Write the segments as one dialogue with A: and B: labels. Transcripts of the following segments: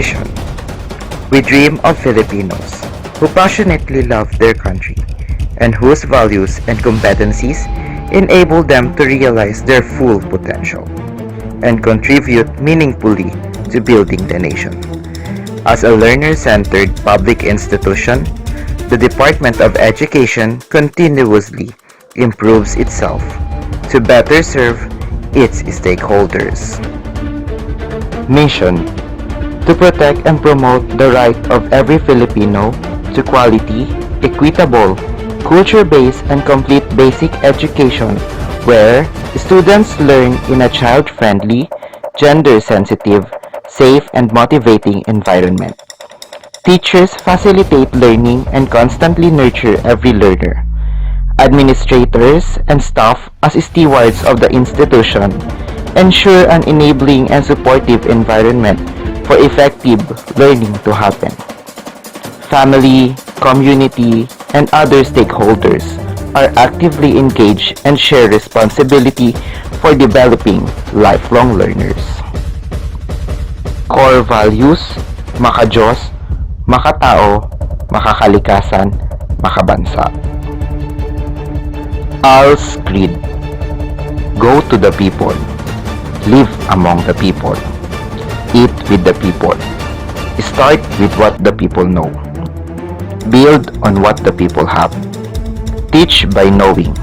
A: Mission. We dream of Filipinos who passionately love their country and whose values and competencies enable them to realize their full potential and contribute meaningfully to building the nation. As a learner-centered public institution, the Department of Education continuously improves itself to better serve its stakeholders. Mission: to protect and promote the right of every Filipino to quality, equitable, culture-based and complete basic education where students learn in a child-friendly, gender-sensitive, safe and motivating environment. Teachers facilitate learning and constantly nurture every learner. Administrators and staff as stewards of the institution ensure an enabling and supportive environment for effective learning to happen. Family, community, and other stakeholders are actively engaged and share responsibility for developing lifelong learners. Core values: maka-Diyos, makatao, makakalikasan, makabansa. ALS Creed: go to the people, live among the people, eat with the people, start with what the people know, build on what the people have, teach by knowing,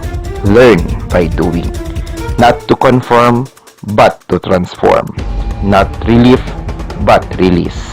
A: learn by doing, not to conform but to transform, not relief but release.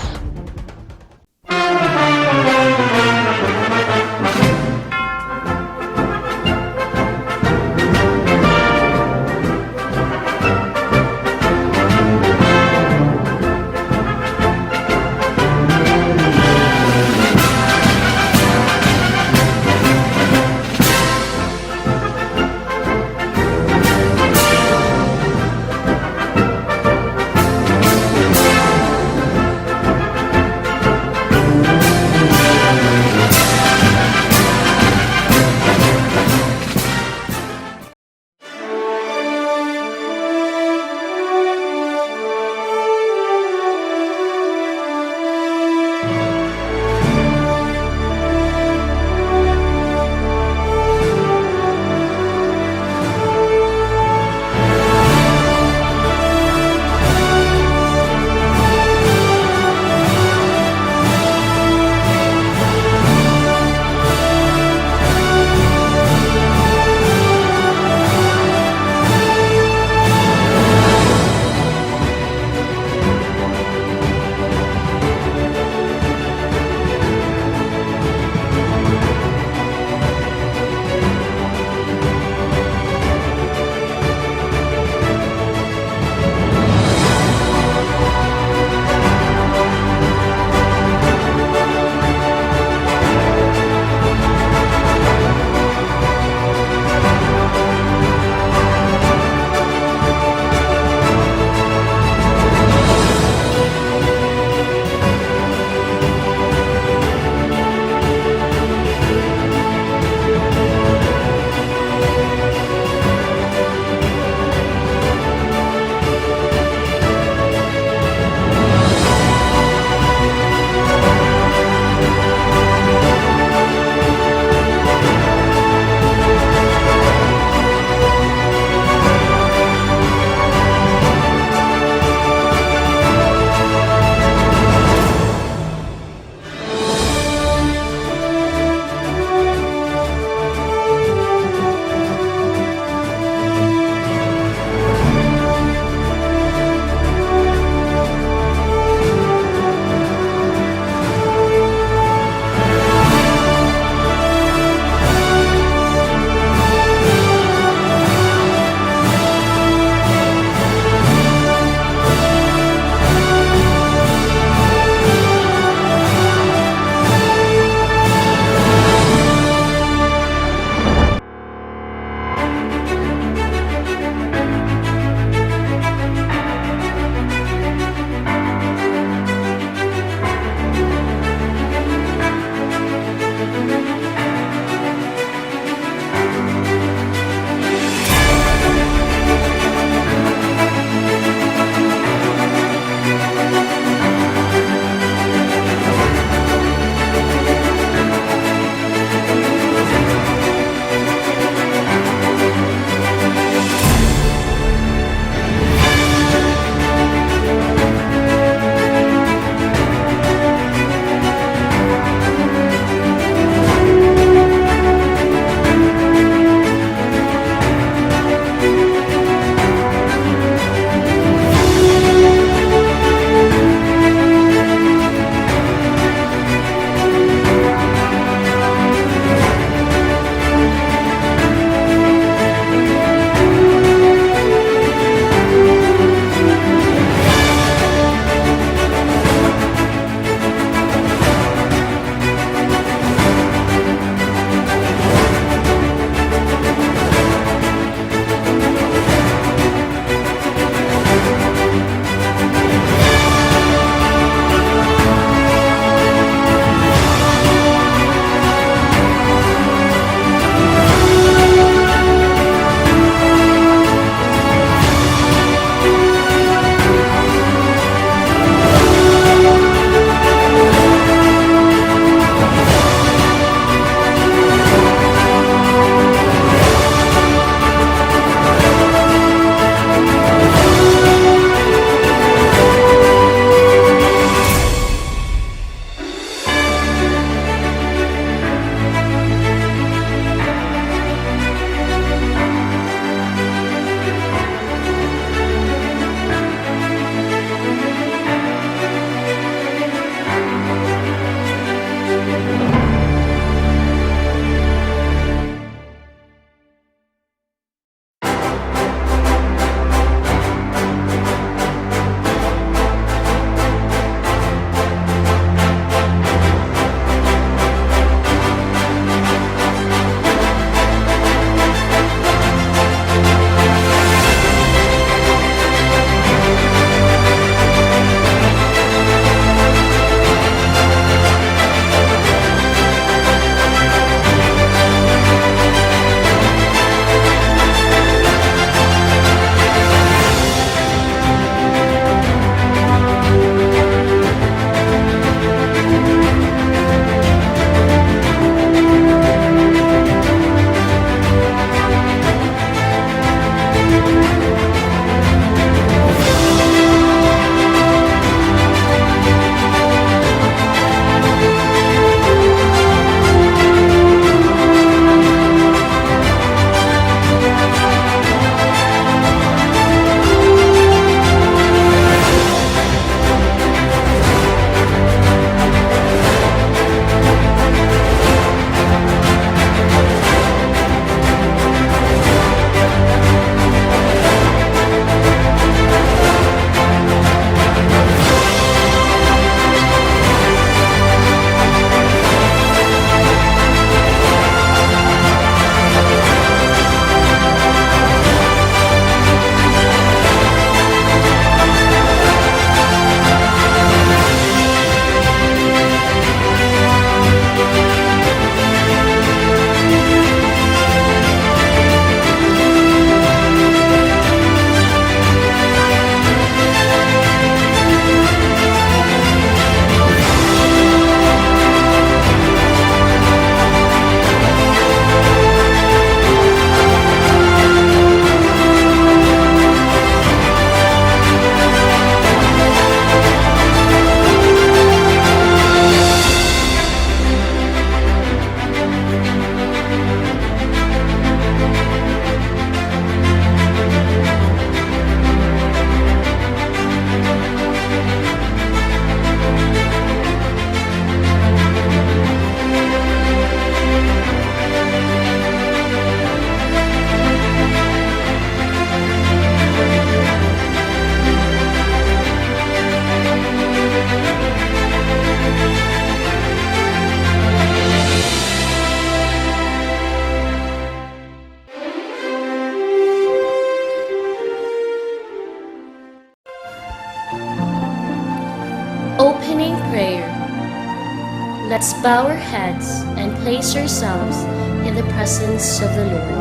B: Let's bow our heads and place ourselves in the presence of the Lord.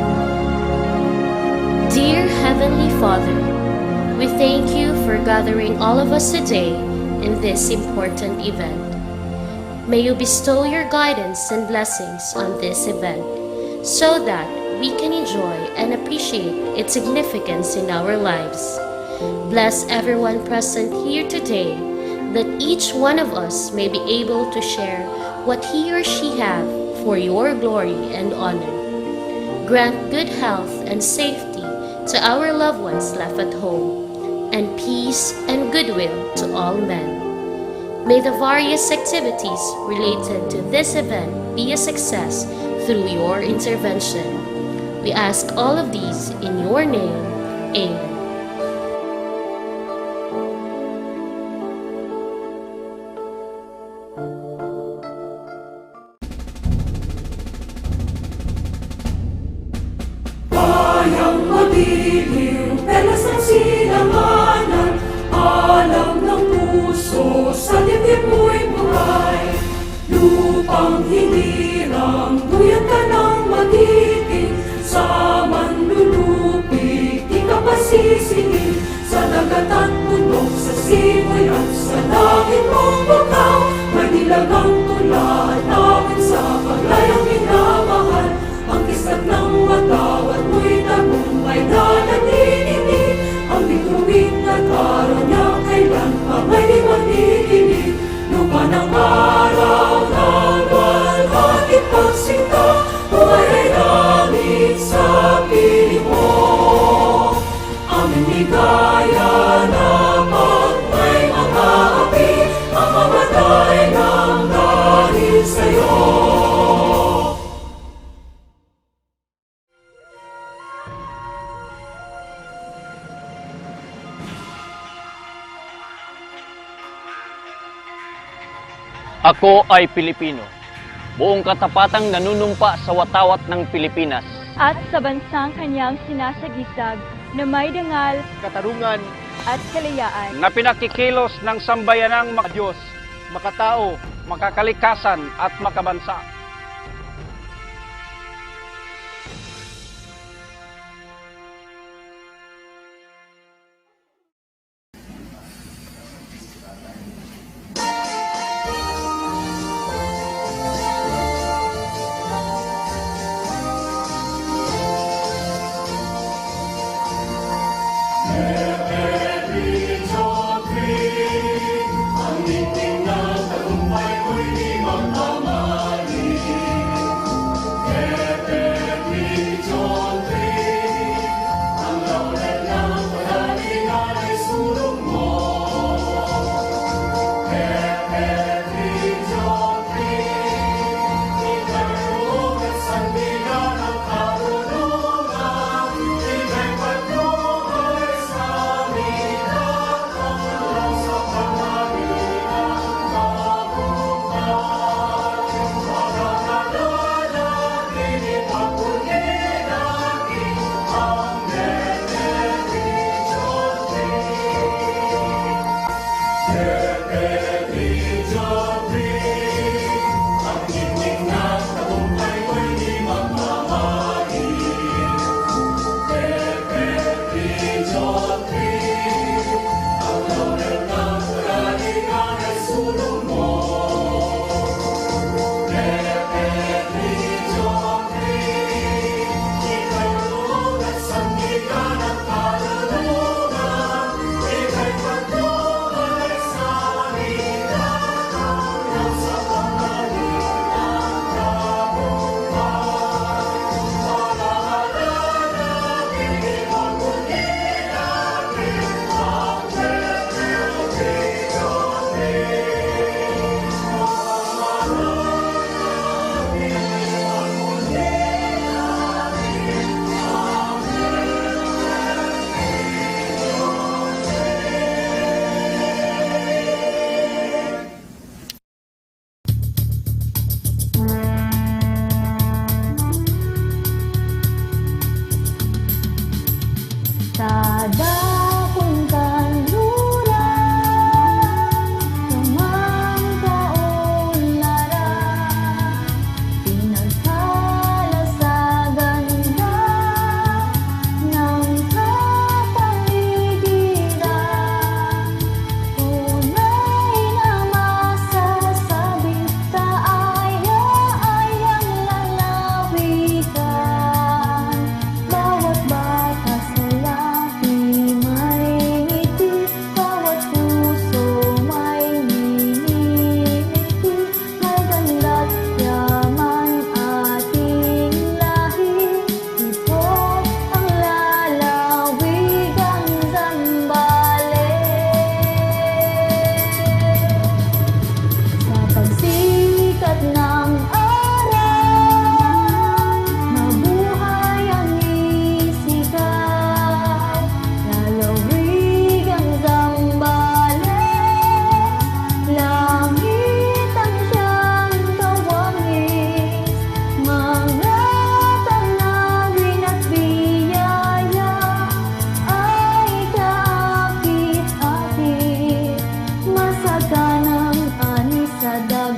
B: Dear Heavenly Father, we thank you for gathering all of us today in this important event. May you bestow your guidance and blessings on this event so that we can enjoy and appreciate its significance in our lives. Bless everyone present here today, that each one of us may be able to share what he or she have for your glory and honor. Grant good health and safety to our loved ones left at home, and peace and goodwill to all men. May the various activities related to this event be a success through your intervention. We ask all of these in your name. Amen.
C: Bayang mabiliw, pelas ng silanganan, alam ng puso, sa dibdib mo'y buhay. Lupang hinirang, duyan ka ng magiging, sa manlulupi, di ka pasisingin. Sa dagat at bundok, sa simoy at sa langit mong bukaw, may nilagang tula at awit sa paglayang minamahal. Ang kislat ng matawat mo'y tagumpay na nanininig, ang bituin at araw niya kailan pa may di maniginig. Lupa ng araw ng walhati pagsinta, buhay ay langit sa piling mo. Aming ligaya na pag may mga api, ang mamatay ng dahil sa'yo.
D: Ako ay Pilipino, buong katapatang nanunumpa sa watawat ng Pilipinas.
E: At sa bansang kanyang sinasagisag na may dangal,
D: Katarungan
E: at kalayaan.
D: na pinakikilos ng sambayanang Diyos, makatao, makakalikasan at makabansa.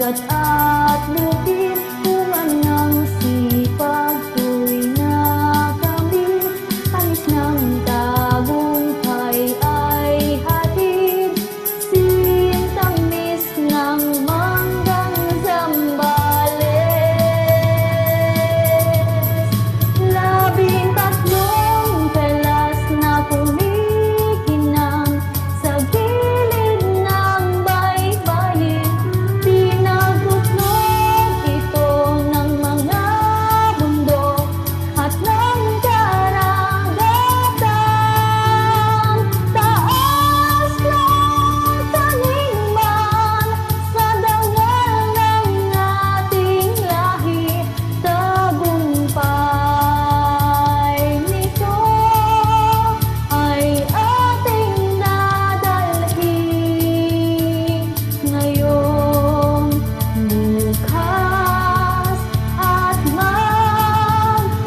E: dagat at lupit, bunga ng sipag, tuwing nakamit, tamis ng tagumpay ay hatid, sintamis ng manggang Zambales. 13 pelas na kumikinang sa gilid ng baybayin, pinagutlog ito ng mga bundok at ng karagatan. Taas ng talimban sa dangal ng ating lahi, tagumpay nito ay ating dadalhin ngayon, bukas at magpakailanman.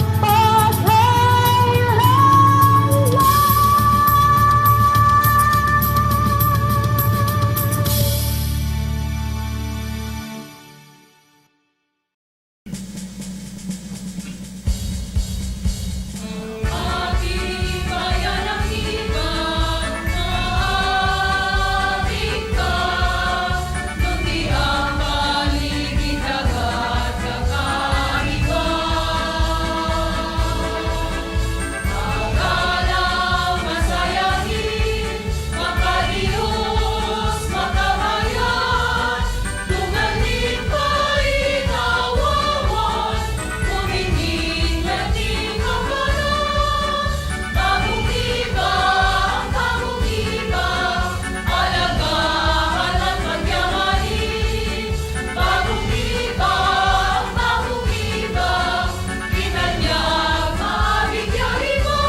C: Ating bayan ang ibang maating ka, nung di ang paligid dagat kakaiba. Akalaw masayahin, makaliws, makahayag, tumalit pa'y nawawan, kumingin yating kapalan. Bagong iba, alagahan at pagyamanin. Bagong iba, itanyag mabigyahin mo.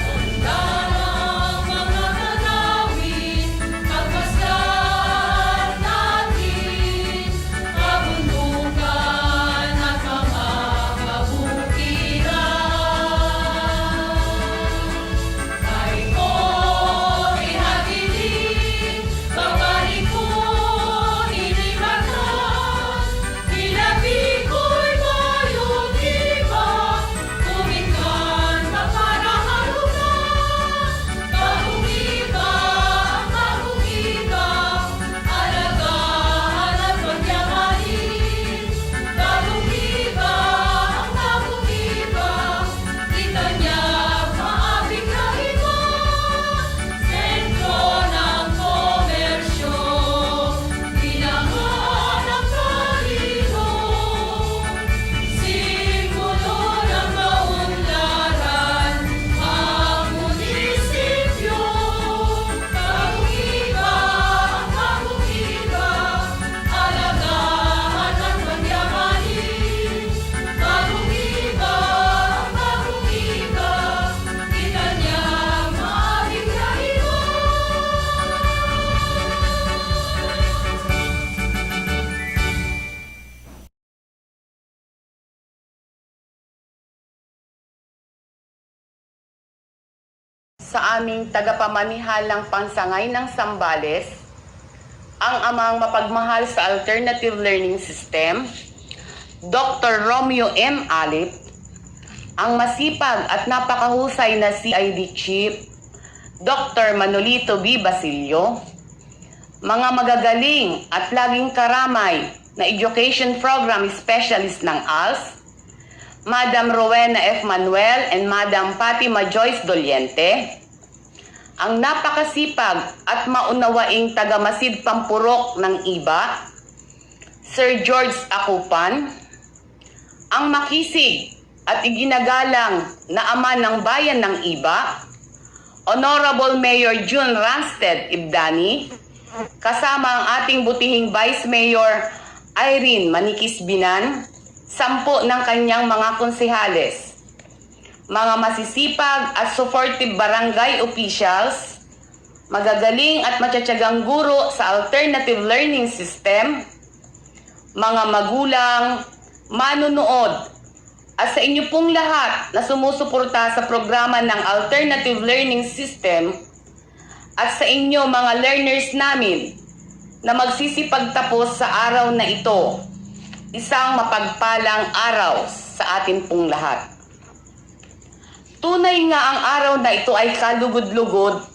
C: Handa ng mga tanawin, pagmasdan natin, kabundukan at mga kabukiran. Kay ko'y hagilin, babalik ko'y inibatan, ilabi ko'y bayong iba, kumikan ka para halukan. Bagong iba, alagahan at pagyamanin. Bagong iba, itanyag maabigyahin mo. Sentro ng komersyo, bilangan ng talino, simbolo ng kaunlaran, ang munisipyo. Bagong iba, alagahan at pagyamanin. Bagong iba, itanyag maabigyahin mo.
F: Sa aming tagapamanihalang pansangay ng Zambales, ang amang mapagmahal sa Alternative Learning System, Dr. Romeo M. Alip, ang masipag at napakahusay na CID Chief, Dr. Manolito B. Basilio, mga magagaling at laging karamay na Education Program Specialist ng ALS, Madam Rowena F. Manuel and Madam Fatima Joyce Doliente, ang napakasipag at maunawaing tagamasid pampurok ng IBA, Sir George Akupan, ang makisig at iginagalang na ama ng bayan ng IBA, Honorable Mayor June Ransted Ibdani, kasama ang ating butihing Vice Mayor Irene Manikis Binan, 10 ng kanyang mga konsehales, mga masisipag at supportive barangay officials, magagaling at matsatsagang guro sa Alternative Learning System, mga magulang, manunood, at sa inyo pong lahat na sumusuporta sa programa ng Alternative Learning System, at sa inyo mga learners namin na magsisipagtapos sa araw na ito. Isang mapagpalang araw sa atin pong lahat. Tunay nga ang araw na ito ay kalugod-lugod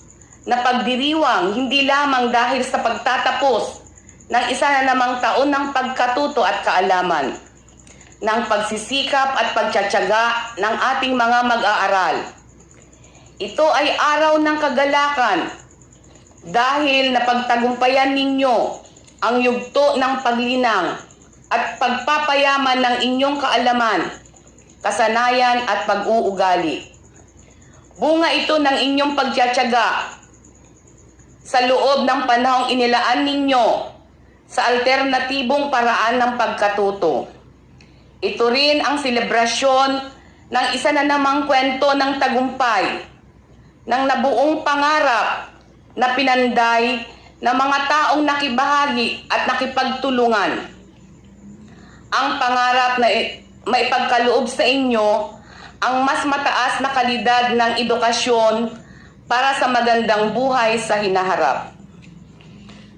F: na pagdiriwang hindi lamang dahil sa pagtatapos ng isa na namang taon ng pagkatuto at kaalaman, ng pagsisikap at pagtsatsaga ng ating mga mag-aaral. Ito ay araw ng kagalakan dahil napagtagumpayan ninyo ang yugto ng paglinang at pagpapayaman ng inyong kaalaman, kasanayan at pag-uugali. Bunga ito ng inyong pagtsatsaga sa loob ng panahong inilaan ninyo sa alternatibong paraan ng pagkatuto. Ito rin ang selebrasyon ng isa na namang kwento ng tagumpay, ng nabuong pangarap na pinanday ng mga taong nakibahagi at nakipagtulungan. Ang pangarap na maipagkaloob sa inyo ang mas mataas na kalidad ng edukasyon para sa magandang buhay sa hinaharap.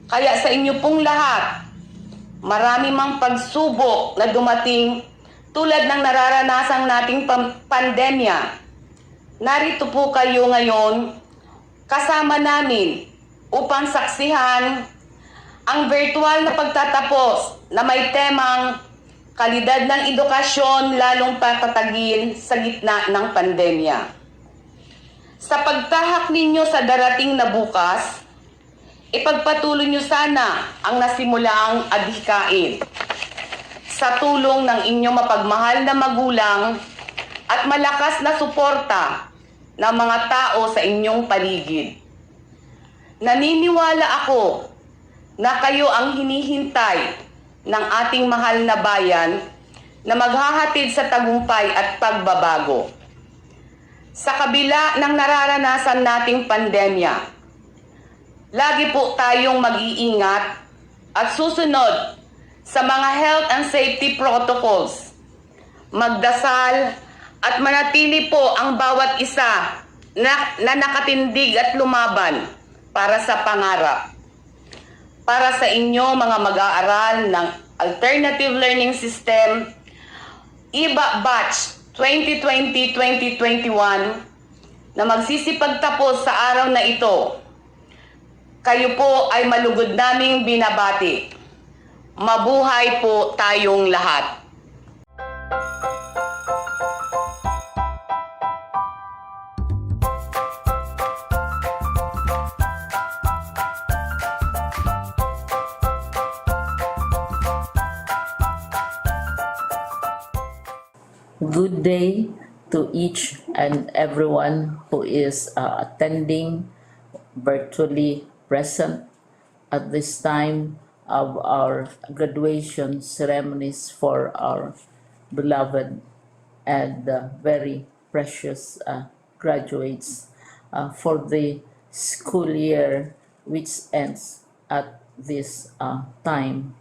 F: Kaya sa inyo pong lahat, marami mang pagsubok na dumating tulad ng nararanasan nating pandemya. Narito po kayo ngayon kasama namin upang saksihan ang virtual na pagtatapos na may temang kalidad ng edukasyon lalong patatagin sa gitna ng pandemya. Sa pagtahak ninyo sa darating na bukas, ipagpatuloy nyo sana ang nasimulaang adhikain sa tulong ng inyong mapagmahal na magulang at malakas na suporta ng mga tao sa inyong paligid. Naniniwala ako na kayo ang hinihintay ng ating mahal na bayan na maghahatid sa tagumpay at pagbabago. Sa kabila ng nararanasan nating pandemya, lagi po tayong mag-iingat at susunod sa mga health and safety protocols. Magdasal at manatili po ang bawat isa na nakatindig at lumaban para sa pangarap. Para sa inyo mga mag-aaral ng Alternative Learning System, IBA Batch 2020-2021 na magsisipagtapos sa araw na ito, kayo po ay malugod naming binabati. Mabuhay po tayong lahat.
G: Good day to each and everyone who is attending virtually present at this time of our graduation ceremonies for our beloved and very precious graduates for the school year which ends at this time.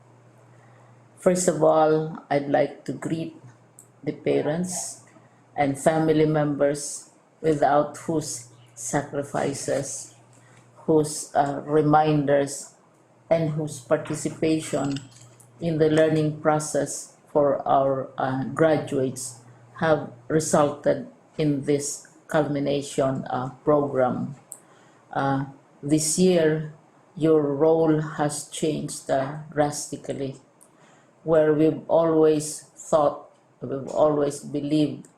G: First of all, I'd like to greet the parents and family members without whose sacrifices, whose reminders, and whose participation in the learning process for our graduates have resulted in this culmination program. This year, your role has changed drastically, where we've always believed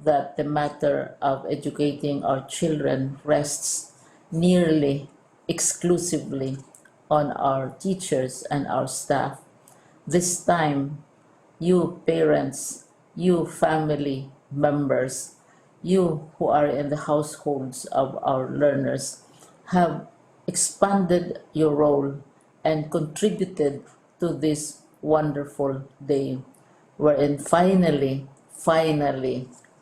G: that the matter of educating our children rests nearly exclusively on our teachers and our staff. This time, you parents, you family members, you who are in the households of our learners have expanded your role and contributed to this wonderful day wherein finally,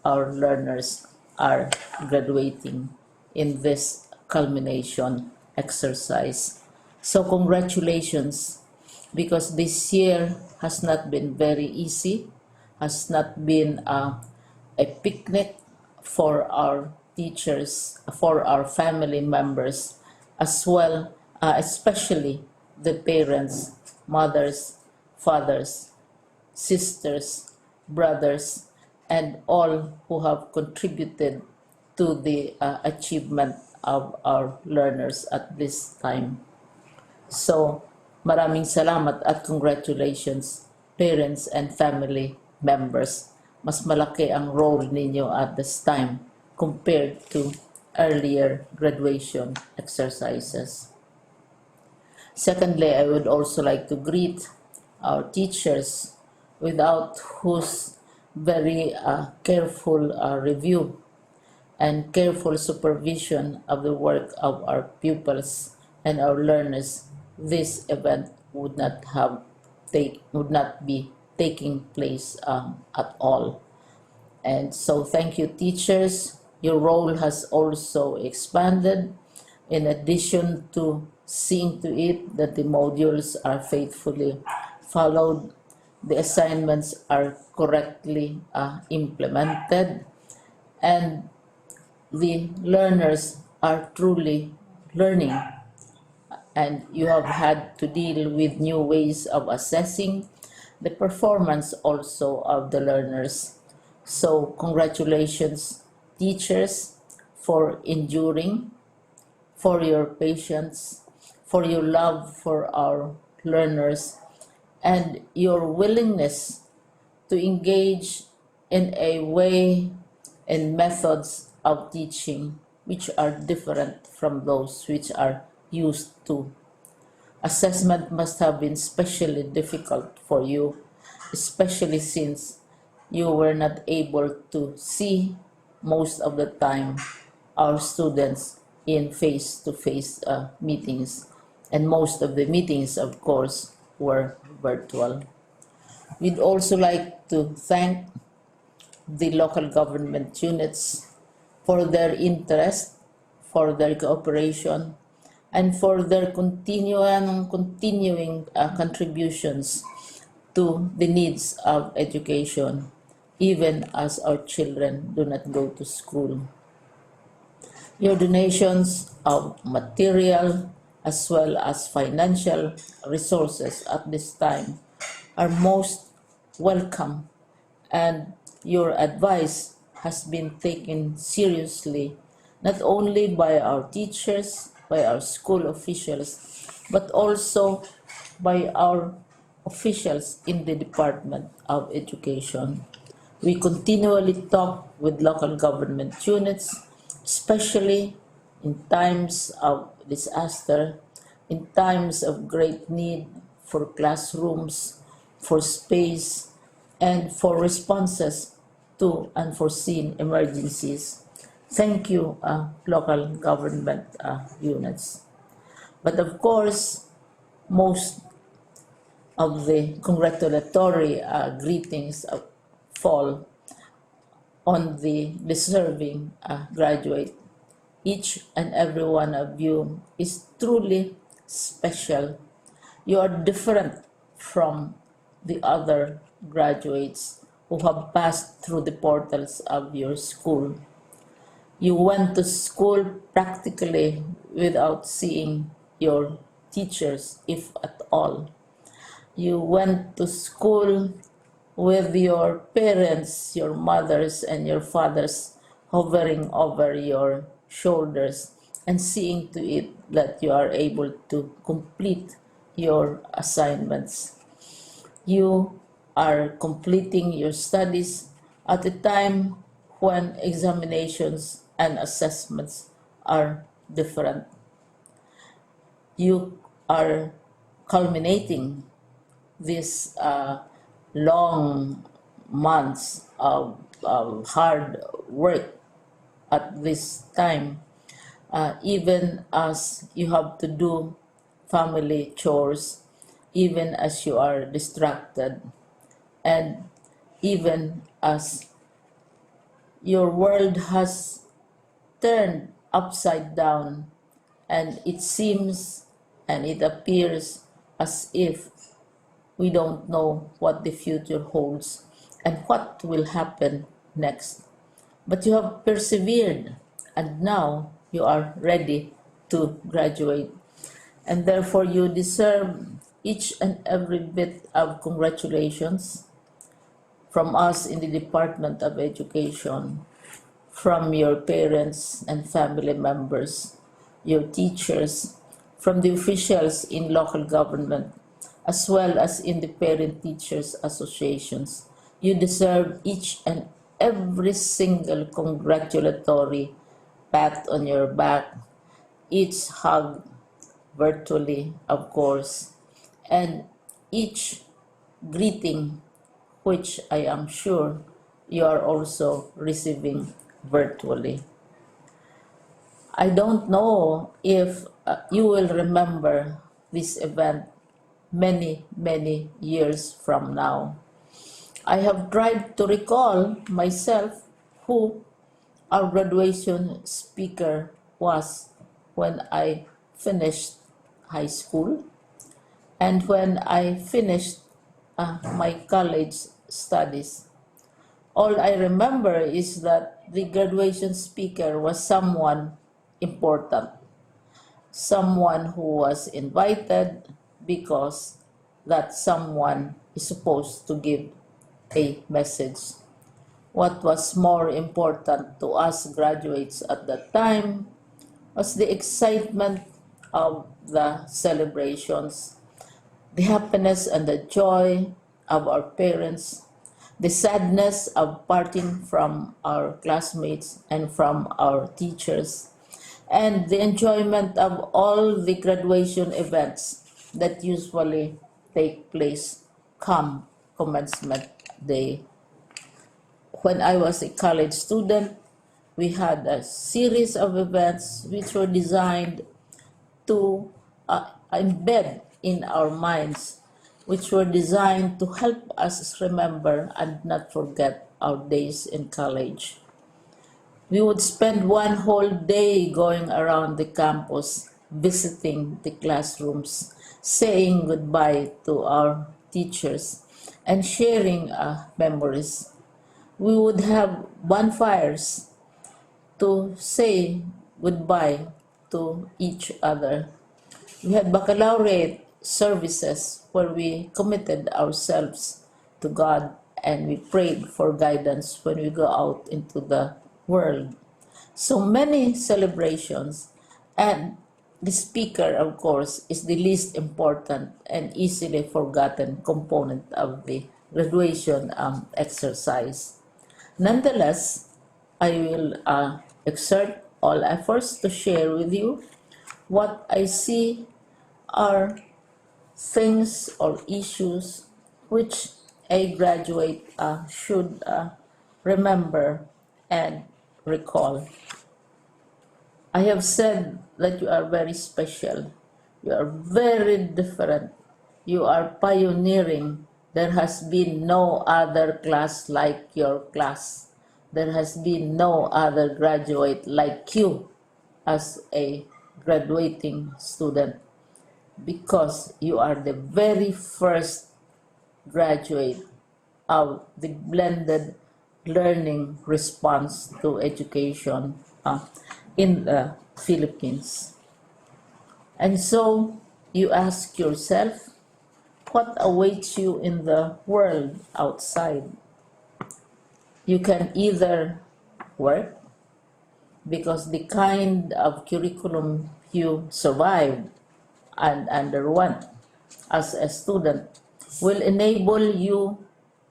G: our learners are graduating in this culmination exercise. So congratulations, because this year has not been very easy, has not been a picnic for our teachers, for our family members, as well, especially the parents, mothers, fathers, sisters, brothers, and all who have contributed to the achievement of our learners at this time. So, maraming salamat at congratulations, parents and family members. Mas malaki ang role ninyo at this time compared to earlier graduation exercises. Secondly, I would also like to greet our teachers, without whose very careful review and careful supervision of the work of our pupils and our learners, this event would not be taking place at all. And so thank you, teachers. Your role has also expanded. In addition to seeing to it that the modules are faithfully followed, the assignments are correctly implemented, and the learners are truly learning, and you have had to deal with new ways of assessing the performance also of the learners. So congratulations, teachers, for enduring, for your patience, for your love for our learners, and your willingness to engage in a way and methods of teaching which are different from those which are used to. Assessment must have been especially difficult for you, especially since you were not able to see most of the time our students in face-to-face meetings, and most of the meetings, of course, were virtual. We'd also like to thank the local government units for their interest, for their cooperation, and for their continuing contributions to the needs of education, even as our children do not go to school. Your donations of material as well as financial resources at this time are most welcome, and your advice has been taken seriously not only by our teachers, by our school officials, but also by our officials in the Department of Education. We continually talk with local government units, especially in times of disaster, in times of great need for classrooms, for space, and for responses to unforeseen emergencies. Thank you, local government units. But of course, most of the congratulatory greetings fall on the deserving graduate. Each and every one of you is truly special. You are different from the other graduates who have passed through the portals of your school. You went to school practically without seeing your teachers, if at all. You went to school with your parents, your mothers, and your fathers hovering over your shoulders and seeing to it that you are able to complete your assignments. You are completing your studies at a time when examinations and assessments are different. You are culminating these long months of hard work at this time, even as you have to do family chores, even as you are distracted, and even as your world has turned upside down, and it seems and it appears as if we don't know what the future holds and what will happen next. But you have persevered, and now you are ready to graduate. and therefore you deserve each and every bit of congratulations from us in the Department of Education, from your parents and family members, your teachers, from the officials in local government, as well as in the parent teachers associations. You deserve each and every single congratulatory pat on your back, each hug virtually, of course, and each greeting, which I am sure you are also receiving virtually. I don't know if you will remember this event many, many years from now. I have tried to recall myself who our graduation speaker was when I finished high school and when I finished my college studies. All I remember is that the graduation speaker was someone important, someone who was invited because that someone is supposed to give a message. What was more important to us graduates at that time was the excitement of the celebrations, the happiness and the joy of our parents, the sadness of parting from our classmates and from our teachers, and the enjoyment of all the graduation events that usually take place come commencement day. When I was a college student, we had a series of events which were designed to embed in our minds, which were designed to help us remember and not forget our days in college. We would spend one whole day going around the campus, visiting the classrooms, saying goodbye to our teachers, and sharing memories. We would have bonfires to say goodbye to each other. We had baccalaureate services where we committed ourselves to God and we prayed for guidance when we go out into the world. So many celebrations, and the speaker, of course, is the least important and easily forgotten component of the graduation exercise. Nonetheless, I will exert all efforts to share with you what I see are things or issues which a graduate should remember and recall. I have said that you are very special. You are very different. You are pioneering. There has been no other class like your class. There has been no other graduate like you as a graduating student, because you are the very first graduate of the blended learning response to education in the Philippines. And so you ask yourself, what awaits you in the world outside? You can either work, because the kind of curriculum you survived and underwent as a student will enable you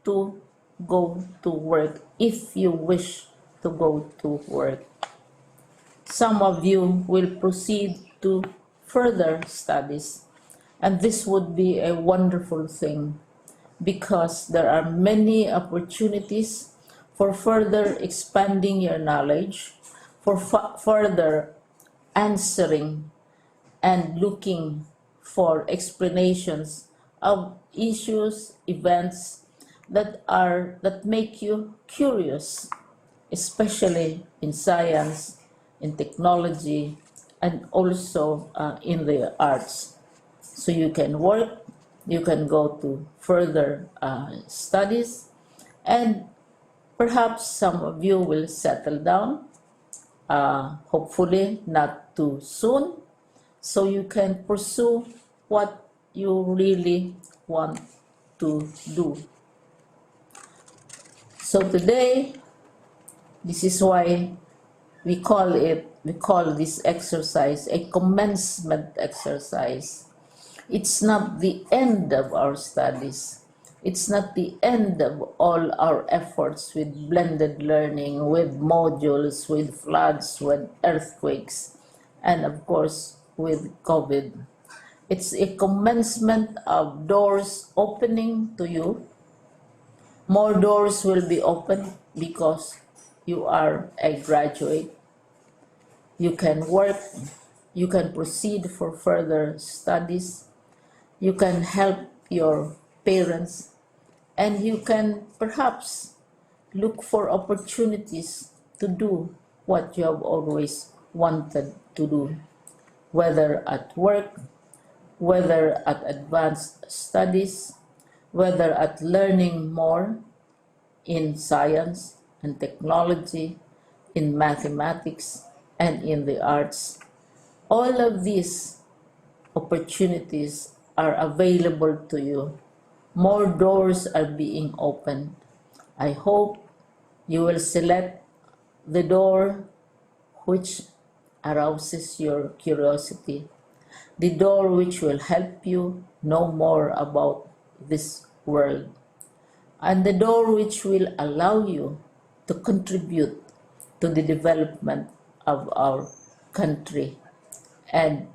G: to go to work if you wish to go to work. Some of you will proceed to further studies, and this would be a wonderful thing because there are many opportunities for further expanding your knowledge, for further answering and looking for explanations of issues, events that make you curious, especially in science, in technology, and also in the arts. So you can work, you can go to further studies, and perhaps some of you will settle down, hopefully not too soon, so you can pursue what you really want to do. So today, this is why we call this exercise a commencement exercise. It's not the end of our studies. It's not the end of all our efforts with blended learning, with modules, with floods, with earthquakes, and of course with COVID. It's a commencement of doors opening to you. More doors will be opened because you are a graduate. You can work, you can proceed for further studies, you can help your parents, and you can perhaps look for opportunities to do what you have always wanted to do, whether at work, whether at advanced studies, whether at learning more in science and technology, in mathematics, and in the arts. All of these opportunities are available to you. More doors are being opened. I hope you will select the door which arouses your curiosity, the door which will help you know more about this world, and the door which will allow you to contribute to the development of our country and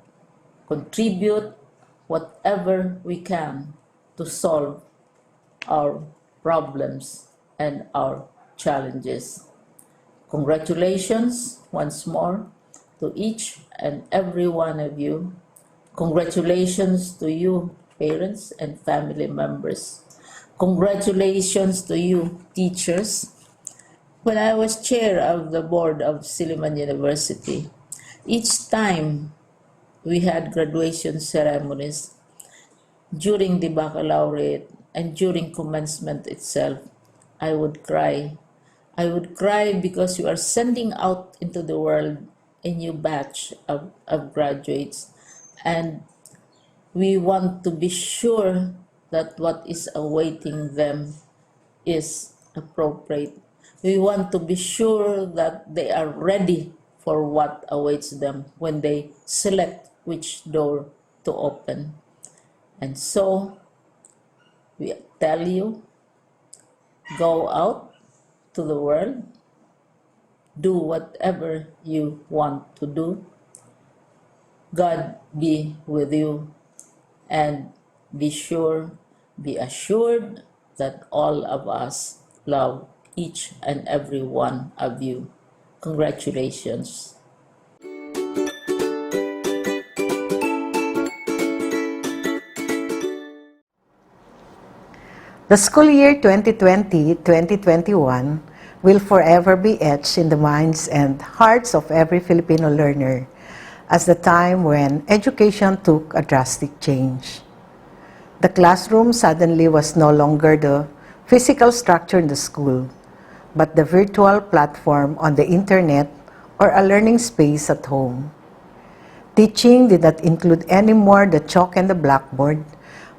G: contribute whatever we can to solve our problems and our challenges. Congratulations once more to each and every one of you. Congratulations to you, parents and family members. Congratulations to you, teachers. When I was chair of the board of Silliman University, each time we had graduation ceremonies, during the baccalaureate and during commencement itself, I would cry. I would cry because you are sending out into the world a new batch of graduates, and we want to be sure that what is awaiting them is appropriate. We want to be sure that they are ready for what awaits them when they select which door to open. And so, we tell you, go out to the world, do whatever you want to do. God be with you, and be assured that all of us love each and every one of you. Congratulations.
H: The school year 2020-2021 will forever be etched in the minds and hearts of every Filipino learner as the time when education took a drastic change. The classroom suddenly was no longer the physical structure in the school, but the virtual platform on the internet or a learning space at home. Teaching did not include anymore the chalk and the blackboard,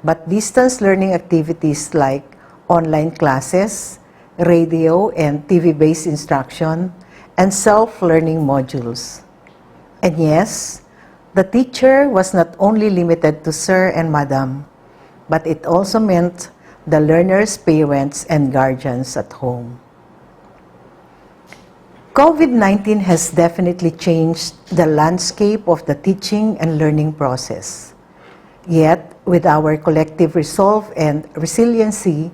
H: but distance learning activities like online classes, radio and TV-based instruction, and self-learning modules. And yes, the teacher was not only limited to sir and madam, but it also meant the learners' parents and guardians at home. COVID-19 has definitely changed the landscape of the teaching and learning process. Yet, with our collective resolve and resiliency,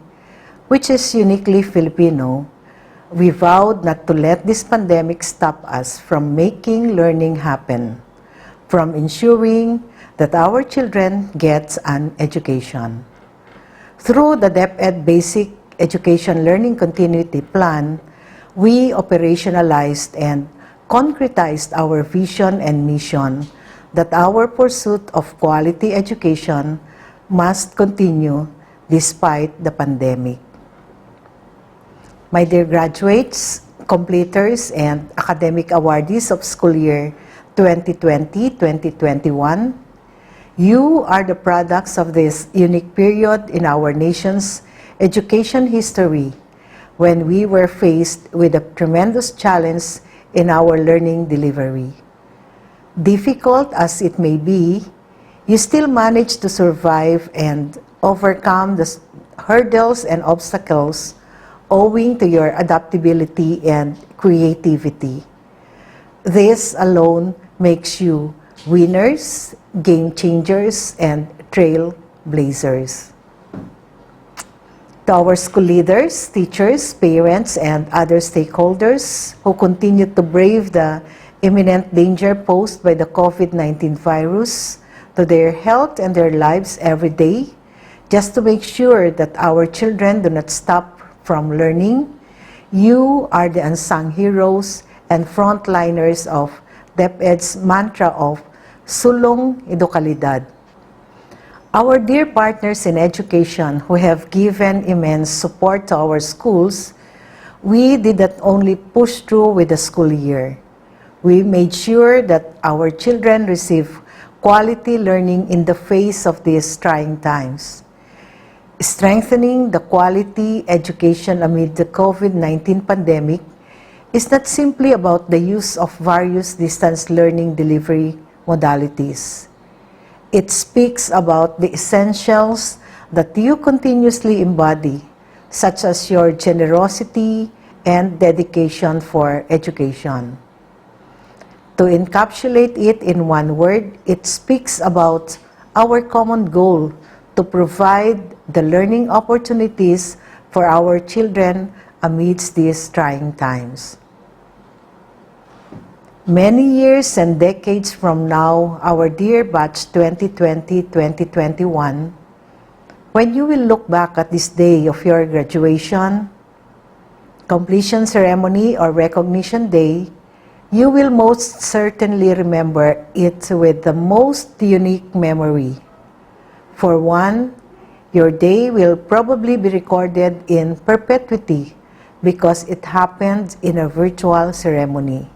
H: which is uniquely Filipino, we vowed not to let this pandemic stop us from making learning happen, from ensuring that our children get an education. Through the DepEd Basic Education Learning Continuity Plan, we operationalized and concretized our vision and mission that our pursuit of quality education must continue despite the pandemic. My dear graduates, completers, and academic awardees of school year 2020-2021. You are the products of this unique period in our nation's education history when we were faced with a tremendous challenge in our learning delivery. Difficult as it may be, you still managed to survive and overcome the hurdles and obstacles owing to your adaptability and creativity. This alone makes you winners, game changers, and trailblazers. To our school leaders, teachers, parents, and other stakeholders who continue to brave the imminent danger posed by the COVID-19 virus to their health and their lives every day, just to make sure that our children do not stop from learning, you are the unsung heroes and frontliners of DepEd's mantra of Sulong Edukalidad. Our dear partners in education who have given immense support to our schools, we did not only push through with the school year. We made sure that our children receive quality learning in the face of these trying times. Strengthening the quality education amid the COVID-19 pandemic is not simply about the use of various distance learning delivery modalities. It speaks about the essentials that you continuously embody, such as your generosity and dedication for education. To encapsulate it in one word, it speaks about our common goal to provide the learning opportunities for our children amidst these trying times. Many years and decades from now, our dear batch 2020-2021, when you will look back at this day of your graduation, completion ceremony, or recognition day, you will most certainly remember it with the most unique memory. For one, your day will probably be recorded in perpetuity because it happened in a virtual ceremony.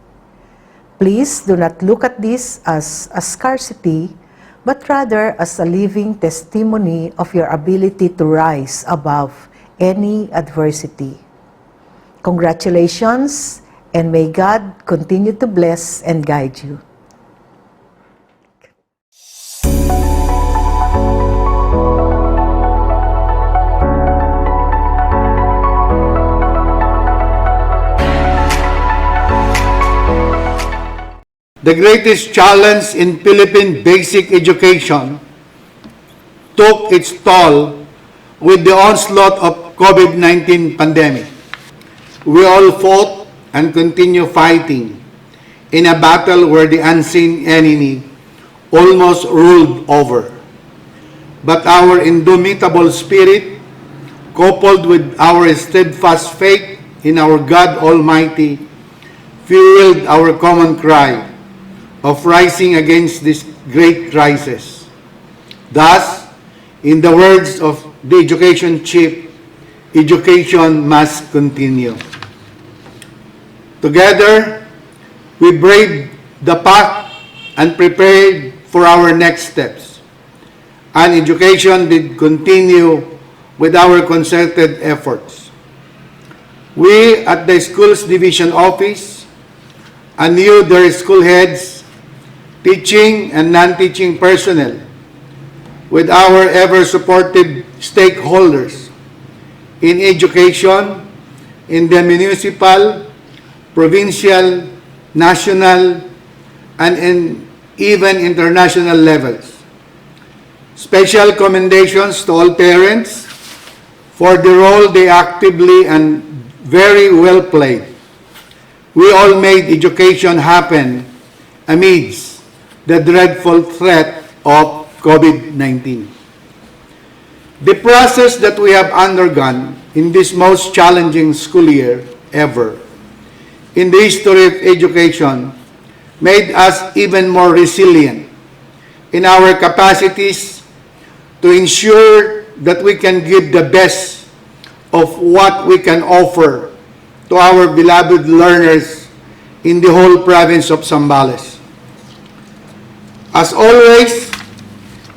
H: Please do not look at this as a scarcity, but rather as a living testimony of your ability to rise above any adversity. Congratulations, and may God continue to bless and guide you.
I: The greatest challenge in Philippine basic education took its toll with the onslaught of COVID-19 pandemic. We all fought and continue fighting in a battle where the unseen enemy almost ruled over. But our indomitable spirit, coupled with our steadfast faith in our God Almighty, fueled our common cry of rising against this great crisis. Thus, in the words of the education chief, education must continue. Together, we braved the path and prepared for our next steps. And education did continue with our concerted efforts. We at the Schools Division Office and you, their school heads, teaching and non-teaching personnel, with our ever-supportive stakeholders in education, in the municipal, provincial, national, and even international levels. Special commendations to all parents for the role they actively and very well played. We all made education happen amidst the dreadful threat of COVID-19. The process that we have undergone in this most challenging school year ever in the history of education made us even more resilient in our capacities to ensure that we can give the best of what we can offer to our beloved learners in the whole province of Zambales. As always,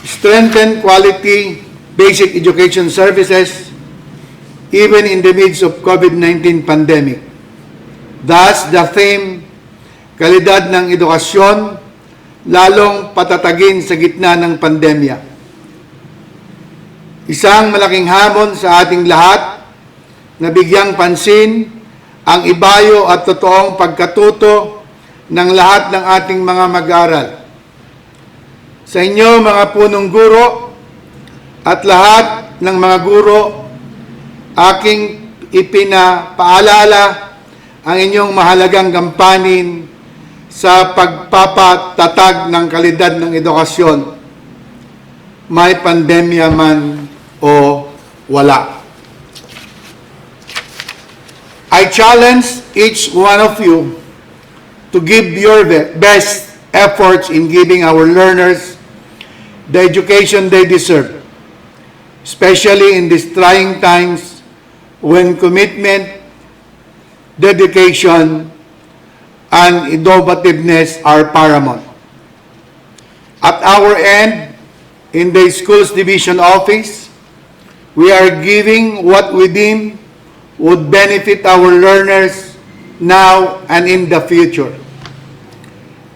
I: strengthen quality basic education services even in the midst of COVID-19 pandemic. Thus, the theme, kalidad ng edukasyon, lalong patatagin sa gitna ng pandemya. Isang malaking hamon sa ating lahat na bigyang pansin ang ibayo at totoong pagkatuto ng lahat ng ating mga mag-aaral. Sa inyo mga punong guro at lahat ng mga guro, aking ipinapaalala ang inyong mahalagang gampanin sa pagpapatatag ng kalidad ng edukasyon, may pandemya man o wala. I challenge each one of you to give your best efforts in giving our learners the education they deserve, especially in these trying times when commitment, dedication, and innovativeness are paramount. At our end, in the Schools Division Office, we are giving what we deem would benefit our learners now and in the future.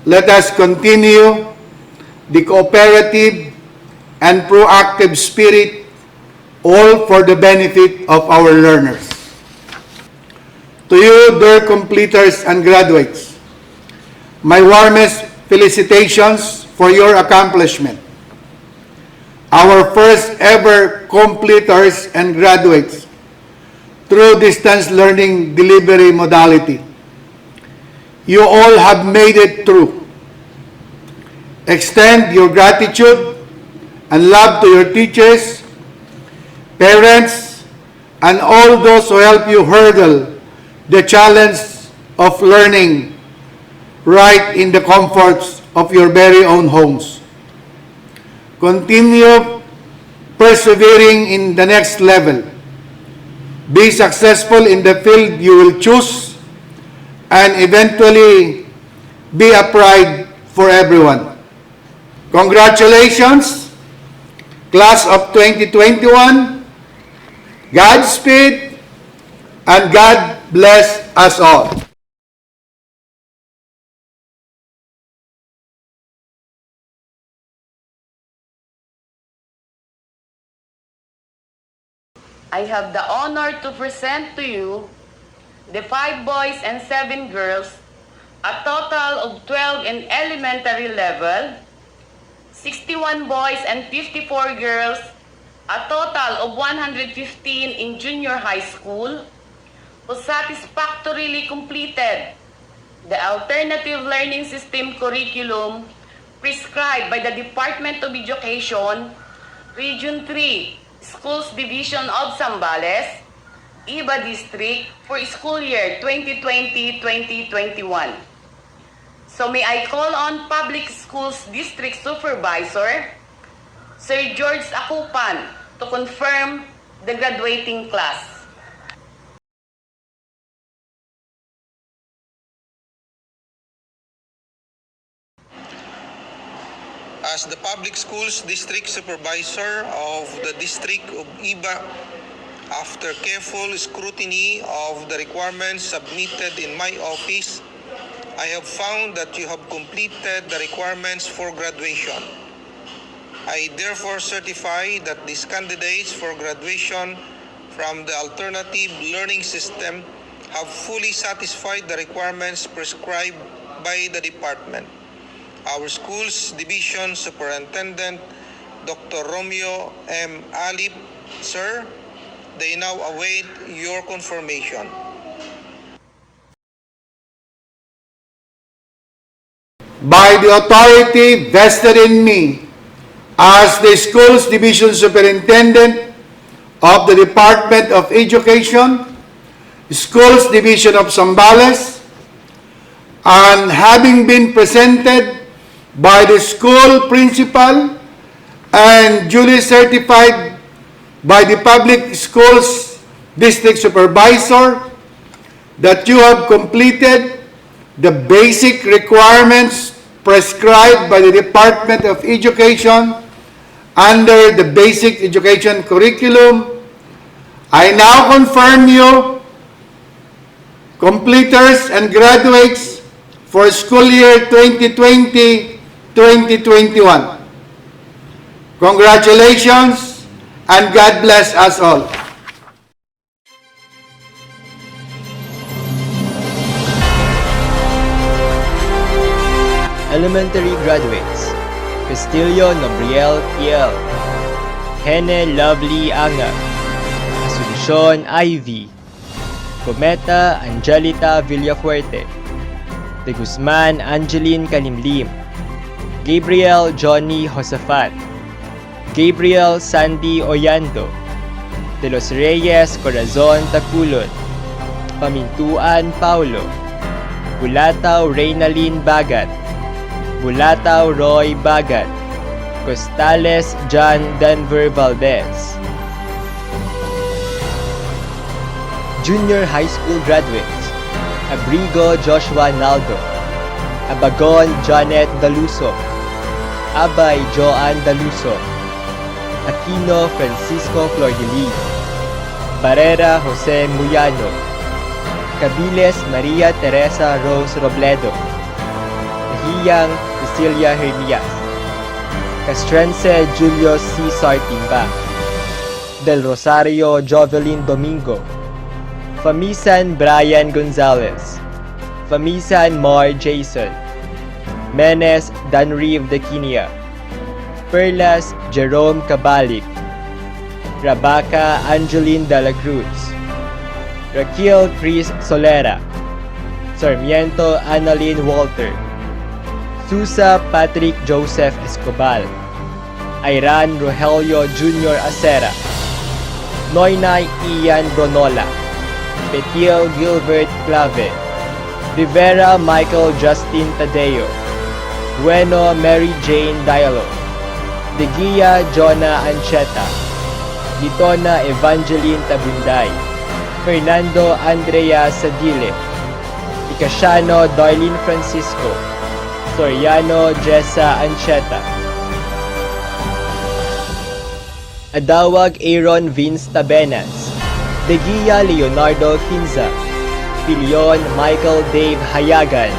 I: Let us continue the cooperative and proactive spirit, all for the benefit of our learners. To you, dear completers and graduates, my warmest felicitations for your accomplishment. Our first ever completers and graduates through distance learning delivery modality. You all have made it through. Extend your gratitude and love to your teachers, parents, and all those who help you hurdle the challenge of learning right in the comforts of your very own homes. Continue persevering in the next level. Be successful in the field you will choose and eventually be a pride for everyone. Congratulations, Class of 2021, Godspeed, and God bless us all.
F: I have the honor to present to you the 5 boys and 7 girls, a total of 12 in elementary level, 61 boys and 54 girls, a total of 115 in junior high school, who satisfactorily completed the alternative learning system curriculum prescribed by the Department of Education, Region 3, Schools Division of Zambales, Iba District for school year 2020-2021. So may I call on Public Schools District Supervisor, Sir George Akupan, to confirm the graduating class.
J: As the Public Schools District Supervisor of the District of Iba, after careful scrutiny of the requirements submitted in my office, I have found that you have completed the requirements for graduation. I therefore certify that these candidates for graduation from the alternative learning system have fully satisfied the requirements prescribed by the department. Our Schools Division Superintendent, Dr. Romeo M. Alip, sir, they now await your confirmation.
I: By the authority vested in me as the Schools Division Superintendent of the Department of Education, Schools Division of Zambales, and having been presented by the school principal and duly certified by the Public Schools District Supervisor that you have completed the basic requirements prescribed by the Department of Education under the Basic Education Curriculum, I now confirm you completers and graduates for school year 2020-2021. Congratulations and God bless us all.
K: Elementary graduates: Castillo Nobriel Piel, Hene Lovely Anga, Asuncion Ivy, Cometa Angelita Villafuerte, De Guzman Angeline Kalimlim, Gabriel Johnny Josafat, Gabriel Sandy Oyando, De Los Reyes Corazon Taculon, Pamintuan Paulo, Bulataw Reynalyn Bagat, Bulataw Roy Bagat, Costales John Denver Valdez. Junior high school graduates: Abrigo Joshua Naldo, Abagon Janet Daluso, Abay Joan Daluso, Aquino Francisco Flordelis, Barrera Jose Muyano, Cabiles Maria Teresa Rose Robledo, Hiyang Cecilia Hermias, Castrense Julio C. Sartimba, Del Rosario Jovelyn Domingo, Famisan Brian Gonzalez, Famisan Mar Jason, Menes Danrive de Quinia, Perlas Jerome Cabalik, Rabaca Angeline de la Cruz, Raquel Chris Solera, Sarmiento Annalyn Walter, Susa Patrick Joseph Escobar, Iran Rogelio Jr. Acera, Noynay Ian Bronola, Petil Gilbert Clave, Rivera Michael Justin Tadeo, Bueno Mary Jane Diallo, De Guia Jonah Ancheta, Litona Evangeline Tabunday, Fernando Andrea Sadile, Icasiano Darlene Francisco, Soriano Jessa Ancheta, Adawag Aaron Vince Tabenas, De Guia Leonardo Quinza, Pilion Michael Dave Hayagan,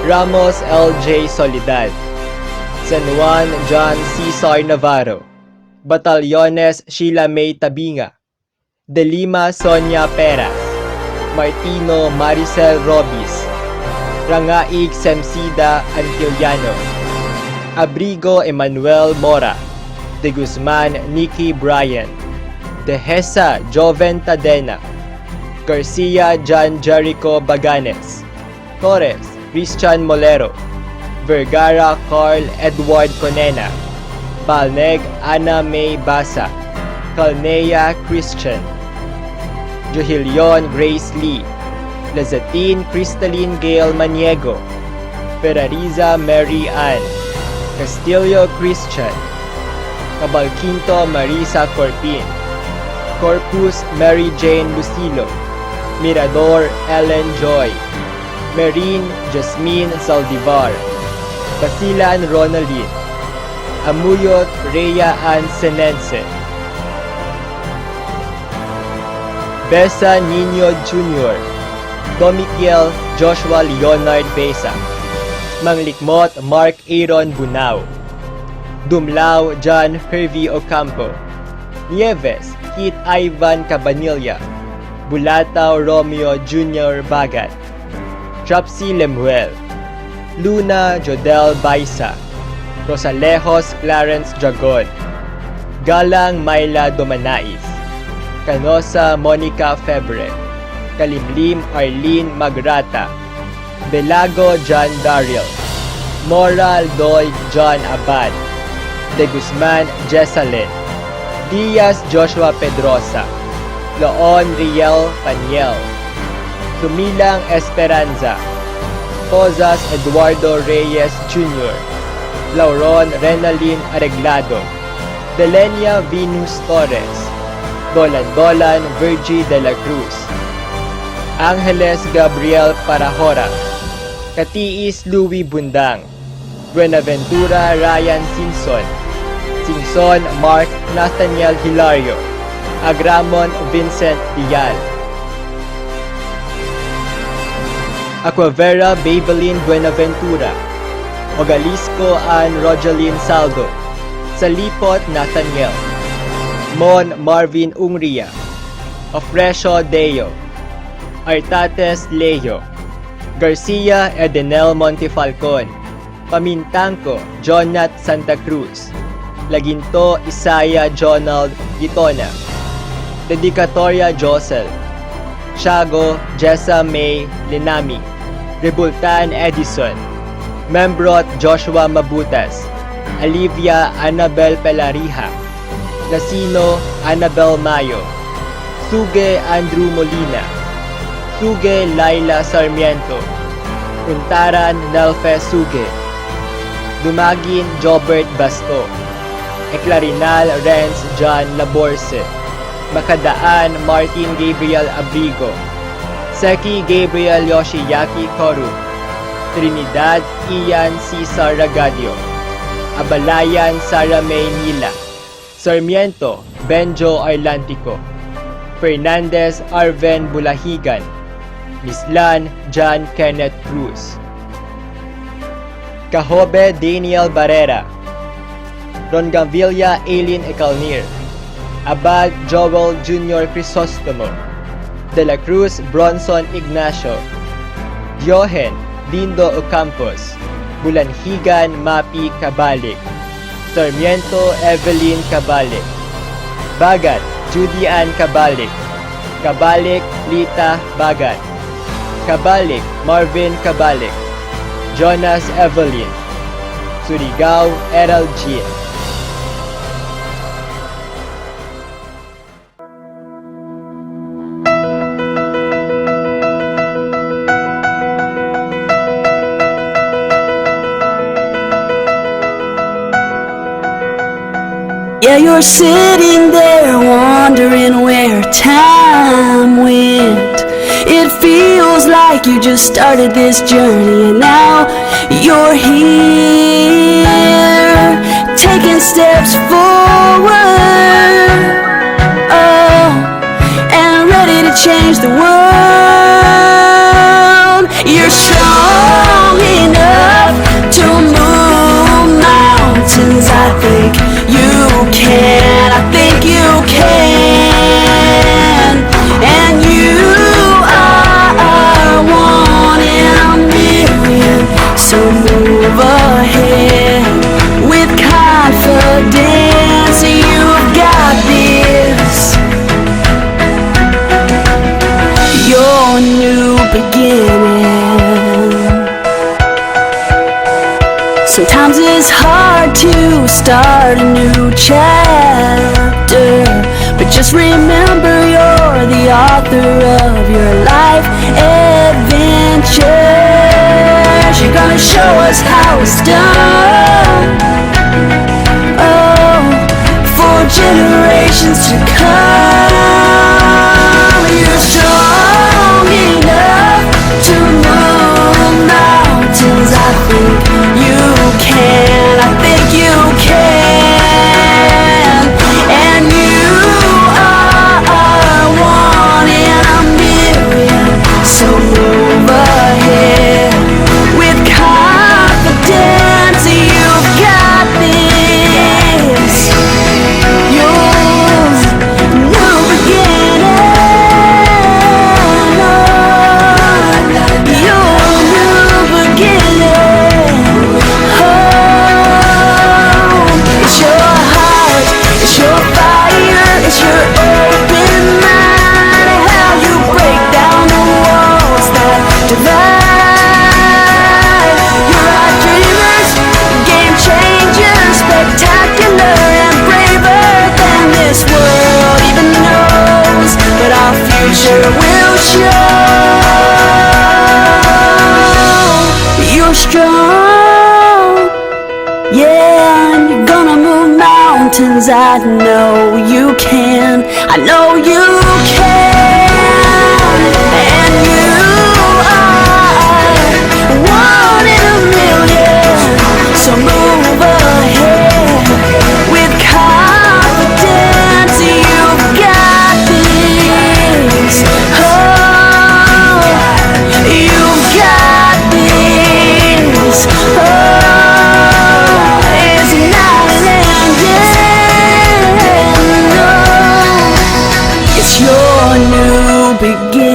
K: Ramos L.J. Soledad, San Juan John Cesar Navarro, Batallones Sheila May Tabinga, De Lima Sonia Peras, Martino Maricel Robis, Rangaig Semsida Antiliano, Abrigo Emmanuel Mora, De Guzman Nikki Bryan, De Hesa Joven Tadena, Garcia John Jericho Baganes, Torres Christian Molero, Vergara Carl Edward Conena, Balneg Ana May Basa, Calnea Christian, Johilion Grace Lee, Lazatin Crystalline Gail Maniego, Ferrariza Mary Ann, Castillo Christian, Cabalquinto Marisa Corpin, Corpus Mary Jane Lucilo, Mirador Ellen Joy, Marine Jasmine Saldivar, Basilan Ronaldine, Amuyot Rhea Ann Senense, Besa Nino Jr., Domikiel Joshua Leonard Besa, Manglikmot Mark Aaron Bunao, Dumlao John Hervey Ocampo, Nieves Kit Ivan Cabanilla, Bulataw Romeo Jr. Bagat, Trapsi Lemuel, Luna Jodel Baisa, Rosalejos Clarence Dragon, Galang Myla Domanais, Canosa Monica Febre, Kalimlim Arlene Magrata, Belago John Daryl, Moral Doy John Abad, De Guzman Jessalyn, Diaz Joshua Pedrosa, Loon Riel Paniel, Tumilang Esperanza, Pozas Eduardo Reyes Jr., Lauron Renalyn Areglado, Delenia Venus Torres, Dolan Virgie de la Cruz, Angeles Gabriel Parahora, Katiis Louis Bundang, Buenaventura Ryan Simpson, Singson Mark Nathaniel Hilario, Agramon Vincent Dial, Aquavera Babelin Buenaventura, Ogalisco Ann Rogeline Saldo, Salipot Nathaniel, Mon Marvin Ungria, Ofrecio Deo, Artates Leo, Garcia Edenel Montefalcon, Pamintangco Jonat Santa Cruz, Laginto Isaiah Jonald Gitona, Dedicatoria Josel, Tiago Jessa May Linami, Rebultan Edison, Membrot Joshua Mabutas, Olivia Annabel Pelariha, Lasino Annabel Mayo, Suge Andrew Molina, Suge Laila Sarmiento, Untaran Nelfe Suge, Dumagin Jobert Basto, Eclarinal Renz John Laborse, Makadaan Martin Gabriel Abrigo, Seki Gabriel Yoshiyaki Koru, Trinidad Ian Cesar Ragadio, Abalayan Sara May Mila, Sarmiento Benjo Arlantico, Fernandez Arven Bulahigan, Mislan John Kenneth Cruz, Cajobe Daniel Barrera, Rongavilla Aileen Ecalnir, Abad Joel Jr. Crisostomo, De La Cruz Bronson Ignacio, Johen Dindo Ocampos, Bulanhigan Mapi Cabalik, Sarmiento Evelyn Cabalik, Bagat Judy Ann Cabalik, Cabalik Lita Bagat, Cabalik Marvin Cabalik, Jonas Evelyn, Surigao Errol Jean.
C: Yeah, you're sitting there wondering where time went. It feels like you just started this journey and now you're here, taking steps forward, oh, and ready to change the world. You're strong enough to move mountains, I think you can, I think you can, and you are one in a million, so move ahead with confidence, you've got this, your new beginning. Sometimes it's hard to start a new chapter, but just remember you're the author of your life adventures. You're gonna show us how it's done, oh, for generations to come. You're strong enough to move mountains, I think you can, I think you can, and you are one in a million, so move ahead with confidence, you've got this, your new beginning, your new beginning. It's your heart, it's your fire, it's your open mind, how you break down the walls that divide. You're our dreamers, game changers, spectacular and braver than this world even knows, but our future will show. You're strong, yeah, and you're gonna move mountains, I know you can, I know you can, and you are one in a million, so begin.